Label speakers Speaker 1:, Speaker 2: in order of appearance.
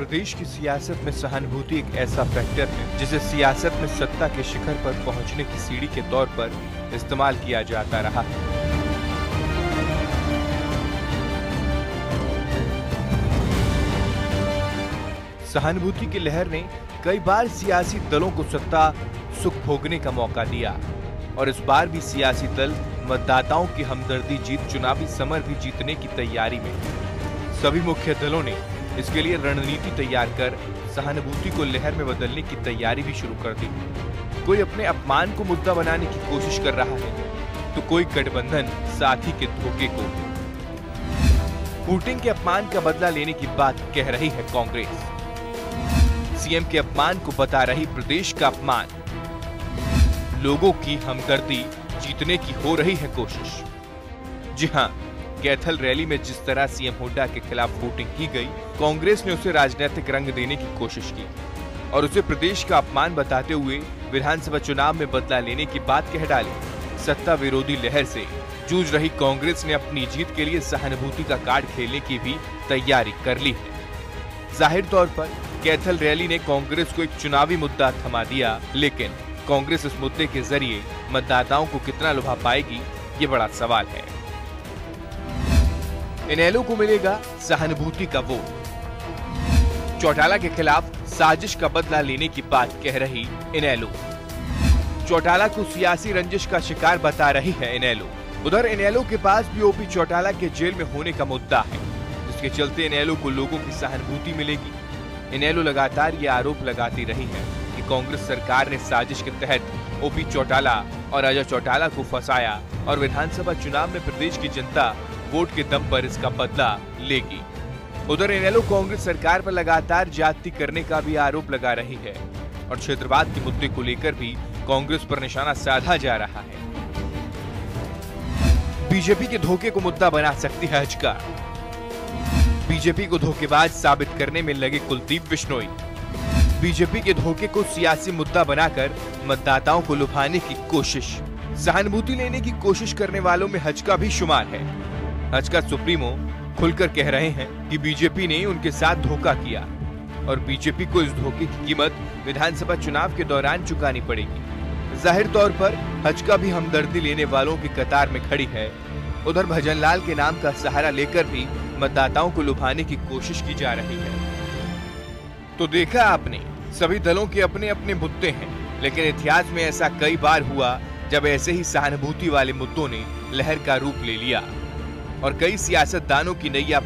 Speaker 1: प्रदेश की सियासत में सहानुभूति एक ऐसा फैक्टर है जिसे सियासत में सत्ता के शिखर पर पहुंचने की सीढ़ी के तौर पर इस्तेमाल किया जाता रहा है। सहानुभूति की लहर ने कई बार सियासी दलों को सत्ता सुख भोगने का मौका दिया और इस बार भी सियासी दल मतदाताओं की हमदर्दी जीत चुनावी समर भी जीतने की तैयारी में। सभी मुख्य दलों ने इसके लिए रणनीति तैयार कर सहानुभूति को लहर में बदलने की तैयारी भी शुरू कर दी। कोई अपने अपमान को मुद्दा बनाने की कोशिश कर रहा है तो कोई गठबंधन साथी के धोखे को। पुतिन के अपमान का बदला लेने की बात कह रही है कांग्रेस। सीएम के अपमान को बता रही प्रदेश का अपमान। लोगों की हमदर्दी जीतने की हो रही है कोशिश। जी हां, कैथल रैली में जिस तरह सीएम हुड्डा के खिलाफ वोटिंग की गई, कांग्रेस ने उसे राजनीतिक रंग देने की कोशिश की और उसे प्रदेश का अपमान बताते हुए विधानसभा चुनाव में बदला लेने की बात कह डाली। सत्ता विरोधी लहर से जूझ रही कांग्रेस ने अपनी जीत के लिए सहानुभूति का कार्ड खेलने की भी तैयारी कर ली है। जाहिर तौर पर कैथल रैली ने कांग्रेस को एक चुनावी मुद्दा थमा दिया, लेकिन कांग्रेस इस मुद्दे के जरिए मतदाताओं को कितना लुभा पाएगी, ये बड़ा सवाल है। इनेलो को मिलेगा सहानुभूति का वोट। चौटाला के खिलाफ साजिश का बदला लेने की बात कह रही इनेलो। चौटाला को सियासी रंजिश का शिकार बता रही है इनेलो। उधर इनेलो के पास भी ओपी चौटाला के जेल में होने का मुद्दा है, जिसके चलते इनेलो को लोगों की सहानुभूति मिलेगी। इनेलो लगातार ये आरोप लगाती रही है कि कांग्रेस सरकार ने साजिश के तहत ओपी चौटाला और अजय चौटाला को फंसाया और विधानसभा चुनाव में प्रदेश की जनता वोट के दम पर इसका बदला लेगी। उधर इनेलो कांग्रेस सरकार पर लगातार ज्यादती करने का भी आरोप लगा रही है और क्षेत्रवाद के मुद्दे को लेकर भी कांग्रेस पर निशाना साधा जा रहा है। बीजेपी के धोखे को मुद्दा बना सकती है हजका। बीजेपी को धोखेबाज साबित करने में लगे कुलदीप बिश्नोई। बीजेपी के धोखे को सियासी मुद्दा बनाकर मतदाताओं को लुभाने की कोशिश। सहानुभूति लेने की कोशिश करने वालों में हजका भी शुमार है। हजका सुप्रीमो खुलकर कह रहे हैं कि बीजेपी ने उनके साथ धोखा किया और बीजेपी को इस धोखे की कीमत विधानसभा चुनाव के दौरान चुकानी पड़ेगी। जाहिर तौर पर हजका भी हमदर्दी लेने वालों की कतार में खड़ी है। उधर भजनलाल के नाम का सहारा लेकर भी मतदाताओं को लुभाने की कोशिश की जा रही है। तो देखा आपने, सभी दलों के अपने अपने मुद्दे हैं, लेकिन इतिहास में ऐसा कई बार हुआ जब ऐसे ही सहानुभूति वाले मुद्दों ने लहर का रूप ले लिया और कई सियासतदानों की नैया